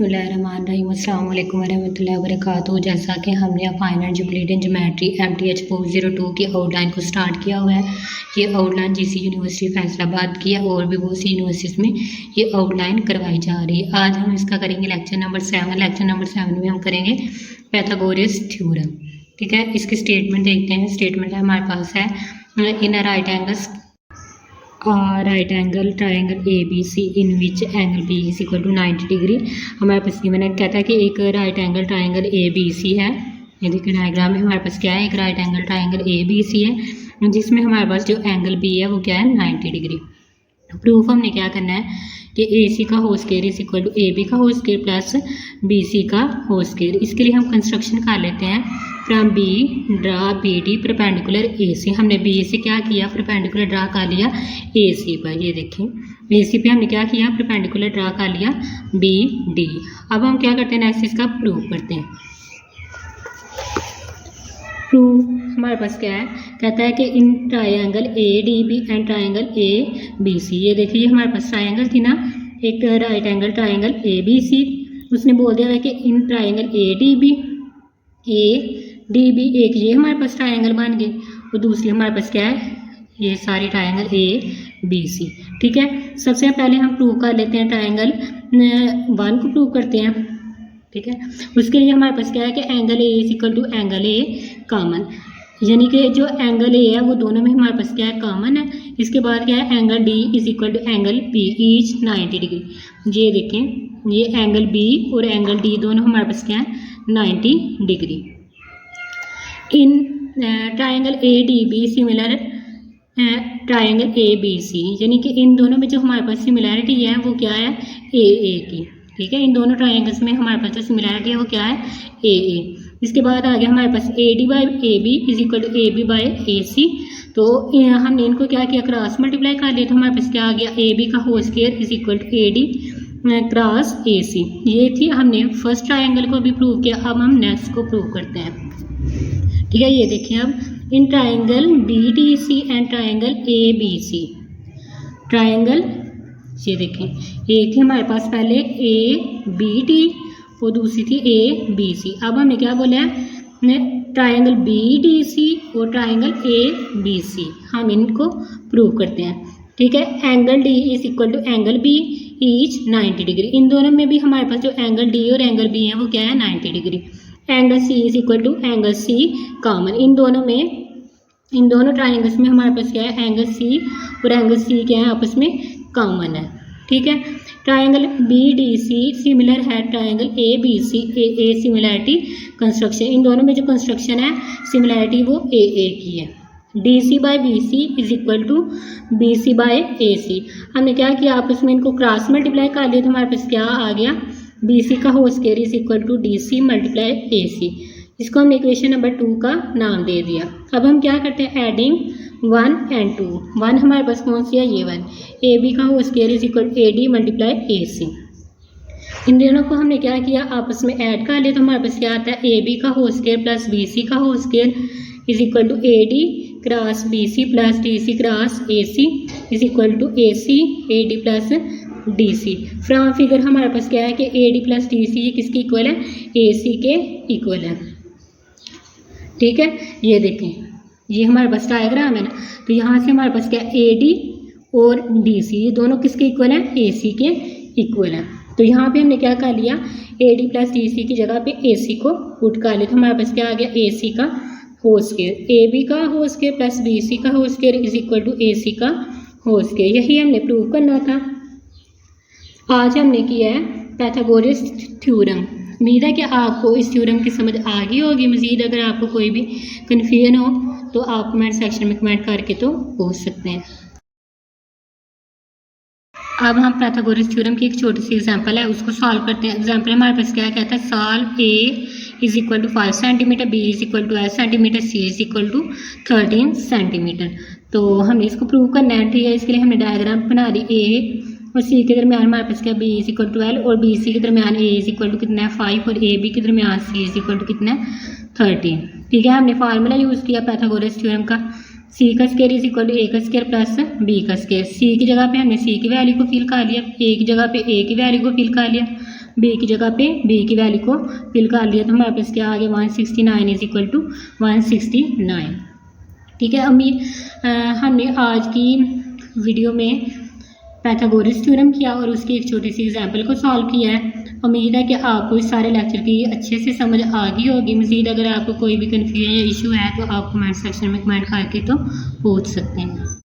बिस्मिल्लाहिर्रहमानिर्रहीम अस्सलाम वालेकुम वरहमतुल्लाहि वबरकातुहू। जैसा कि हमने फाइनल यूक्लिडियन ज्योमेट्री MTH 402 की आउटलाइन को स्टार्ट किया हुआ है। ये आउटलाइन GC यूनिवर्सिटी फैसलाबाद की है और भी बहुत सी यूनिवर्सिटीज़ में ये आउटलाइन करवाई जा रही है। आज हम इसका करेंगे लेक्चर नंबर 7। लेक्चर नंबर 7 में हम करेंगे पाइथागोरस थ्योरम। ठीक है, इसकी स्टेटमेंट देखते हैं। स्टेटमेंट हमारे पास है in a right angle triangle ABC in which angle B is equal to 90 degree. हमारे पास मैंने कहता है कि एक राइट एंगल ट्राइंगल ABC है। ये देखिए डायग्राम में हमारे पास क्या है, एक राइट एंगल ट्राइंगल ABC है जिसमें हमारे पास जो एंगल B है वो क्या है 90 डिग्री। प्रूफ हमने क्या करना है कि AC का whole square is equal to AB का होल स्क्वायर प्लस BC का होल स्क्वायर। इसके लिए हम कंस्ट्रक्शन कर लेते हैं। From B draw BD perpendicular AC। हमने B से क्या किया, परपेंडिकुलर ड्रा कर लिया AC पर। ये देखें AC पे हमने क्या किया, परपेंडिकुलर ड्रा कर लिया BD। अब हम क्या करते हैं, नेक्स्ट इसका प्रूफ करते हैं। प्रूफ हमारे पास क्या है, कहता है कि इन triangle ADB and triangle ABC। ये देखिए हमारे पास ट्राइंगल थी ना, एक राइट एंगल ट्राइंगल ABC। उसने बोल दिया है कि इन ट्राइंगल ADB एक ये हमारे पास ट्राइंगल बन गई और दूसरी हमारे पास क्या है, ये सारी ट्राइंगल ABC। ठीक है, सबसे पहले हम प्रूव कर लेते हैं ट्राइंगल 1 को प्रूव करते हैं। ठीक है, उसके लिए हमारे पास क्या है कि angle A is equal to angle A common, यानी कि जो एंगल A है वो दोनों में हमारे पास क्या है, कॉमन है। इसके बाद क्या है, angle D is equal to angle B each 90 degree. ये देखें, ये एंगल B और एंगल D दोनों हमारे पास क्या है 90 degree. In triangle ADB similar triangle ABC, यानी कि इन दोनों में जो हमारे पास सिमिलैरिटी है वो क्या है AA की। ठीक है, इन दोनों ट्राइंगल्स में हमारे पास जो सिमिलैरिटी है वो क्या है AA। इसके बाद आ गया हमारे पास AD by AB is equal to AB by AC। तो हमने इनको क्या किया, क्रॉस मल्टीप्लाई कर लिया। तो हमारे पास क्या आ गया, AB का whole square is equal to AD cross AC। ये थी, हमने फर्स्ट ट्राइंगल को भी प्रूव किया। अब हम नेक्स्ट को प्रूव करते हैं। ठीक है, ये देखिए अब in triangle BDC and triangle ABC। Triangle ये देखें, एक थी हमारे पास पहले ABD और दूसरी थी ABC। अब हमने क्या बोला है, ट्राइंगल BDC और ट्राइंगल ABC, हम इनको प्रूव करते हैं। ठीक है, angle D is equal to angle B each 90 degree. इन दोनों में भी हमारे पास जो एंगल D और एंगल B है वो क्या है 90 degree. Angle C is equal to angle C common. इन दोनों ट्राइंगल्स में हमारे पास क्या है, एंगल C और एंगल C क्या है आपस में कॉमन है। ठीक है, ट्राइंगल BDC सिमिलर है triangle ABC AA similarity construction. इन दोनों में जो कंस्ट्रक्शन है सिमिलैरिटी वो AA की है। DC by BC is equal to BC by AC। हमने क्या किया, आपस में इनको क्रॉस मल्टीप्लाई कर दिया। तो हमारे पास क्या आ गया, BC का whole square is equal to DC multiply AC। इसको हमने इक्वेशन नंबर 2 का नाम दे दिया। अब हम क्या करते हैं, एडिंग 1 एंड 2। 1 हमारे पास कौन सी है, ये 1। AB का whole square is equal to AD multiply AC। इन दोनों को हमने क्या किया, आपस में ऐड कर लिया। तो हमारे पास क्या आता है, AB का होल स्क्वायर प्लस BC का whole square is equal to AD cross BC plus DC cross AC is equal to AC AD plus DC। From figure हमारे पास क्या है कि AD प्लस DC ये किसके इक्वल है, AC के इक्वल है। ठीक है, ये देखें, ये हमारे पास डायग्राम है ना। तो यहाँ से हमारे पास क्या है, AD और DC ये दोनों किसके इक्वल हैं, AC के इक्वल हैं। तो यहाँ पे हमने क्या कर लिया, AD प्लस DC की जगह पे AC को पुट कर लिया। तो हमारे पास क्या आ गया, AC का होल स्क्वायर, AB का होल स्क्वायर प्लस BC का whole square is equal to AC का होल स्क्वायर। यही हमने प्रूव करना था। आज हमने किया है पाइथागोरस थ्योरम। उम्मीद है कि आपको इस थ्योरम की समझ आ गई होगी। मज़ीद अगर आपको कोई भी कन्फ्यूजन हो तो आप कमेंट सेक्शन में कमेंट करके तो पूछ सकते हैं। अब हम पाइथागोरस थ्योरम की एक छोटी सी एग्जांपल है उसको सॉल्व करते हैं। एग्जांपल हमारे पास क्या कहता है, solve A is equal to 5 centimetre, B is equal to 8 centimetre, C is equal to 13 centimetre. तो हमने इसको प्रूव करना है। ठीक है, इसके लिए हमने डायग्राम बना दी। A और C के दरमियान हमारे पास क्या, B इज इक्वल टू 12 और BC के दरमियान A इज इक्वल टू कितना है 5 और AB के दरमियान C इज इक्वल टू कितना है 13। ठीक है, हमने फार्मूला यूज़ किया पाइथागोरस थ्योरम का, C का square is equal to A का स्क्वायर प्लस B का स्क्वायर। C की जगह पे हमने C की वैल्यू को फिल कर लिया, A की जगह पे A की वैल्यू को फिल कर लिया। बी की जगह पे बी की वैल्यू को फिल कर लिया तो हमारे पास क्या आ गया 169 इज इक्वल टू 169। ठीक है, हमने आज की वीडियो में पाइथागोरस थ्योरम किया और उसकी एक छोटी सी एग्जांपल को सॉल्व किया है। उम्मीद है कि आपको इस सारे लेक्चर की अच्छे से समझ आ गई होगी। मज़ीद अगर आपको कोई भी कन्फ्यूजन या इशू है तो आप कमेंट सेक्शन में कमेंट करके तो पूछ सकते हैं।